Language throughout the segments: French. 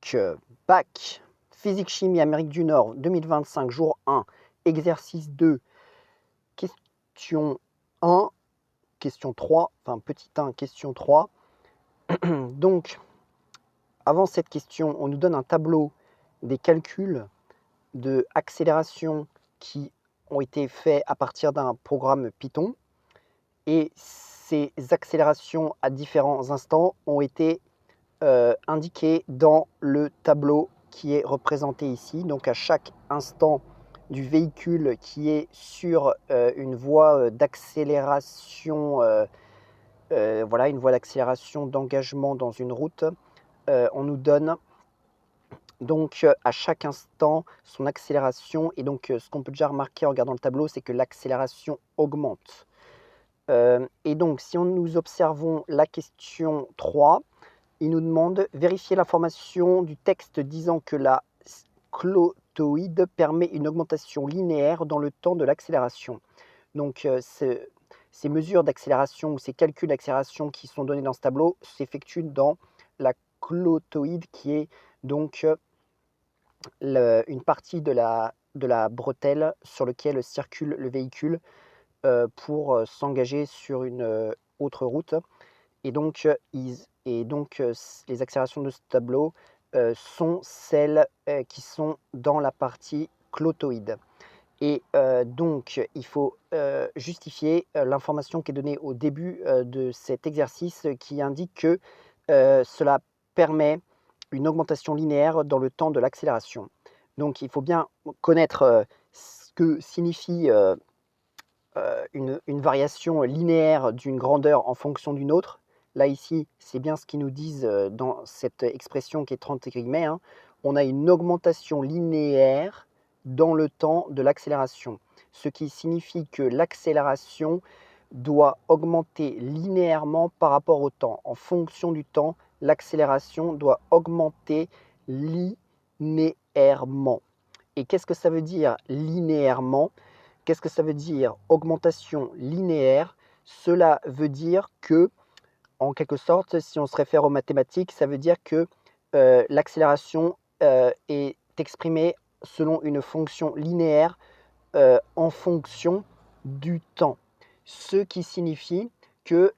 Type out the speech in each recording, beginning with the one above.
Donc, bac, physique-chimie Amérique du Nord 2025, jour 1, exercice 2, question 1, question 3, enfin petit 1, question 3. Donc, avant cette question, on nous donne un tableau des calculs de accélération qui ont été faits à partir d'un programme Python. Et ces accélérations à différents instants ont été indiquées dans le tableau qui est représenté ici. Donc à chaque instant du véhicule qui est sur une voie d'accélération, voilà, une voie d'accélération d'engagement dans une route, on nous donne donc à chaque instant son accélération. Et donc ce qu'on peut déjà remarquer en regardant le tableau, c'est que l'accélération augmente. Et donc si nous observons la question 3, il nous demande vérifier l'information du texte disant que la clotoïde permet une augmentation linéaire dans le temps de l'accélération. Donc ces mesures d'accélération ou ces calculs d'accélération qui sont donnés dans ce tableau s'effectuent dans la clotoïde, qui est donc une partie de la bretelle sur laquelle circule le véhicule pour s'engager sur une autre route. Et donc, les accélérations de ce tableau sont celles qui sont dans la partie clotoïde. Et donc, il faut justifier l'information qui est donnée au début de cet exercice, qui indique que cela permet une augmentation linéaire dans le temps de l'accélération. Donc, il faut bien connaître ce que signifie une variation linéaire d'une grandeur en fonction d'une autre. Là, ici, c'est bien ce qu'ils nous disent dans cette expression qui est 30 guillemets. Hein. On a une augmentation linéaire dans le temps de l'accélération, ce qui signifie que l'accélération doit augmenter linéairement par rapport au temps. En fonction du temps, l'accélération doit augmenter linéairement. Et qu'est-ce que ça veut dire linéairement ? Qu'est-ce que ça veut dire augmentation linéaire? Cela veut dire que, en quelque sorte, si on se réfère aux mathématiques, ça veut dire que l'accélération est exprimée selon une fonction linéaire en fonction du temps. Ce qui signifie que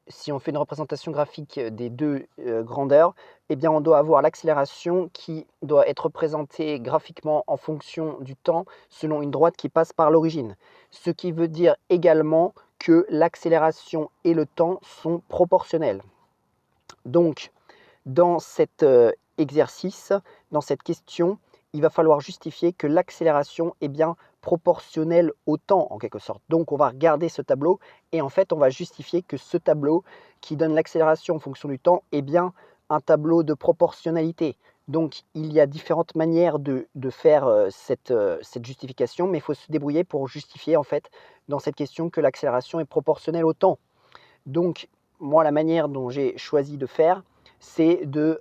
si on fait une représentation graphique des deux grandeurs, eh bien on doit avoir l'accélération qui doit être représentée graphiquement en fonction du temps selon une droite qui passe par l'origine. Ce qui veut dire également que l'accélération et le temps sont proportionnels. Donc, dans cet exercice, dans cette question, il va falloir justifier que l'accélération est bien proportionnelle au temps, en quelque sorte. Donc, on va regarder ce tableau et en fait, on va justifier que ce tableau qui donne l'accélération en fonction du temps est bien un tableau de proportionnalité. Donc, il y a différentes manières de faire cette justification, mais il faut se débrouiller pour justifier, en fait, dans cette question, que l'accélération est proportionnelle au temps. Donc, moi, la manière dont j'ai choisi de faire, c'est de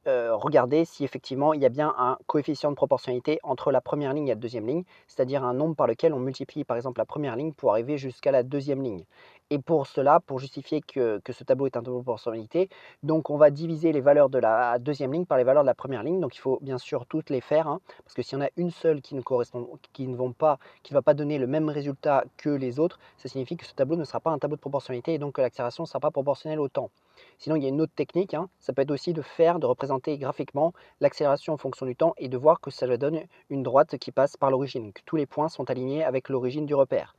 regarder si effectivement il y a bien un coefficient de proportionnalité entre la première ligne et la deuxième ligne, c'est-à-dire un nombre par lequel on multiplie par exemple la première ligne pour arriver jusqu'à la deuxième ligne. Et pour cela, pour justifier que ce tableau est un tableau de proportionnalité, donc on va diviser les valeurs de la deuxième ligne par les valeurs de la première ligne. Donc il faut bien sûr toutes les faire, hein, parce que s'il y en a une seule qui ne va pas donner le même résultat que les autres, ça signifie que ce tableau ne sera pas un tableau de proportionnalité et donc que l'accélération ne sera pas proportionnelle au temps. Sinon, il y a une autre technique, hein, ça peut être aussi de représenter graphiquement l'accélération en fonction du temps et de voir que ça donne une droite qui passe par l'origine, que tous les points sont alignés avec l'origine du repère.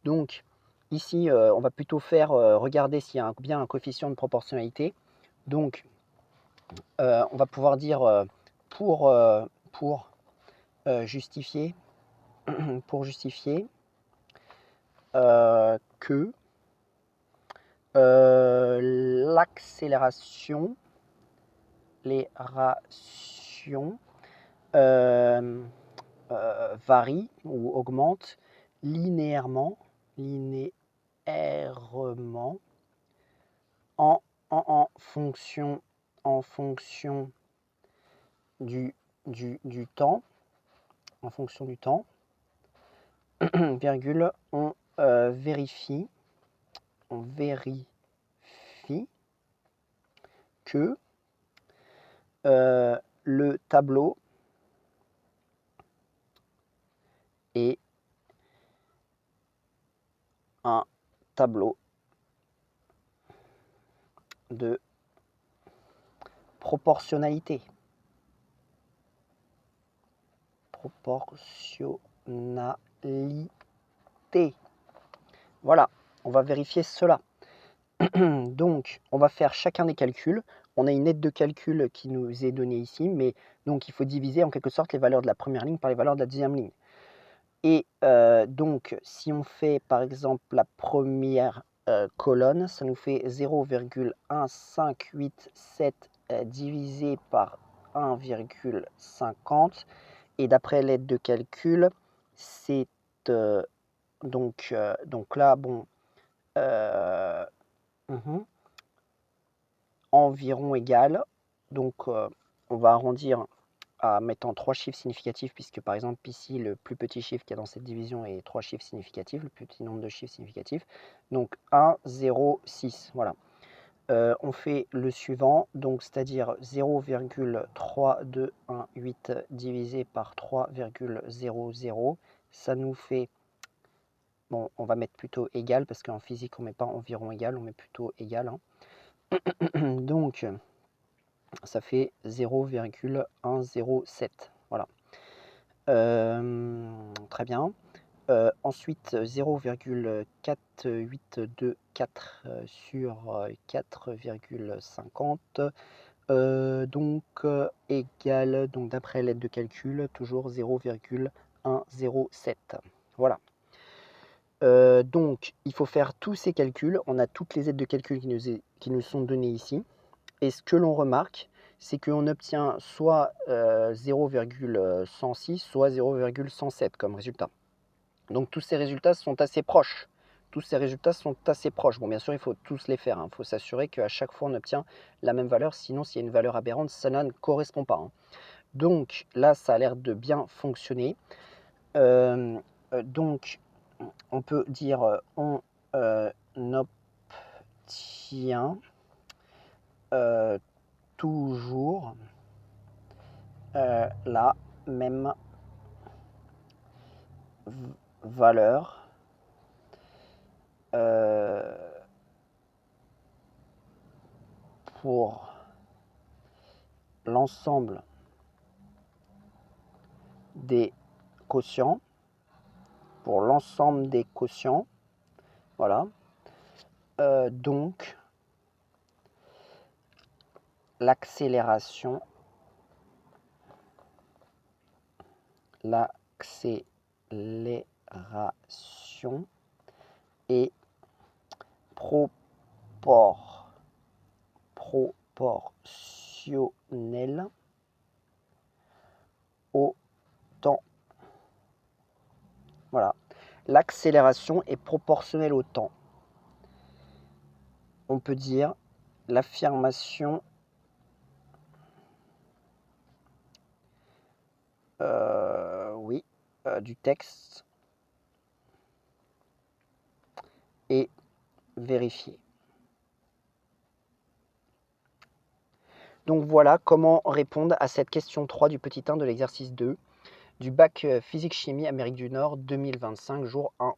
Donc ici, on va plutôt faire regarder s'il y a bien un coefficient de proportionnalité. Donc on va pouvoir dire pour justifier que l'accélération, les rations varient ou augmentent linéairement en fonction du temps, virgule, on vérifie que Le tableau est un tableau de proportionnalité. Proportionnalité. Voilà, on va vérifier cela. Donc, on va faire chacun des calculs. On a une aide de calcul qui nous est donnée ici, mais donc il faut diviser en quelque sorte les valeurs de la première ligne par les valeurs de la deuxième ligne. Et donc, si on fait par exemple la première colonne, ça nous fait 0,1587 divisé par 1,50. Et d'après l'aide de calcul, c'est donc là, bon, environ égal. Donc, on va arrondir à mettant 3 chiffres significatifs, puisque par exemple ici, le plus petit chiffre qu'il y a dans cette division est 3 chiffres significatifs, le plus petit nombre de chiffres significatifs. Donc 1, 0, 6, voilà. On fait le suivant, donc c'est-à-dire 0,3218 divisé par 3,00. Ça nous fait, bon, on va mettre plutôt égal, parce qu'en physique, on ne met pas environ égal, on met plutôt égal. Hein. Donc, ça fait 0,107. Voilà. Très bien. Ensuite, 0,4824 sur 4,50. Donc, égale, donc d'après l'aide de calcul, toujours 0,107. Voilà. Donc, il faut faire tous ces calculs. On a toutes les aides de calcul qui nous sont données ici. Et ce que l'on remarque, c'est qu'on obtient soit 0,106, soit 0,107 comme résultat. Donc tous ces résultats sont assez proches. Tous ces résultats sont assez proches. Bon, bien sûr, il faut tous les faire. Il faut s'assurer qu'à chaque fois, on obtient la même valeur. Sinon, s'il y a une valeur aberrante, ça ne correspond pas. Hein. Donc là, ça a l'air de bien fonctionner. Donc, on peut dire on obtient toujours la même valeur pour l'ensemble des quotients, voilà. Donc, l'accélération est proportionnelle au temps. Voilà. L'accélération est proportionnelle au temps. On peut dire l'affirmation du texte est vérifiée. Donc voilà comment répondre à cette question 3 du petit 1 de l'exercice 2 du bac physique-chimie Amérique du Nord 2025, jour 1.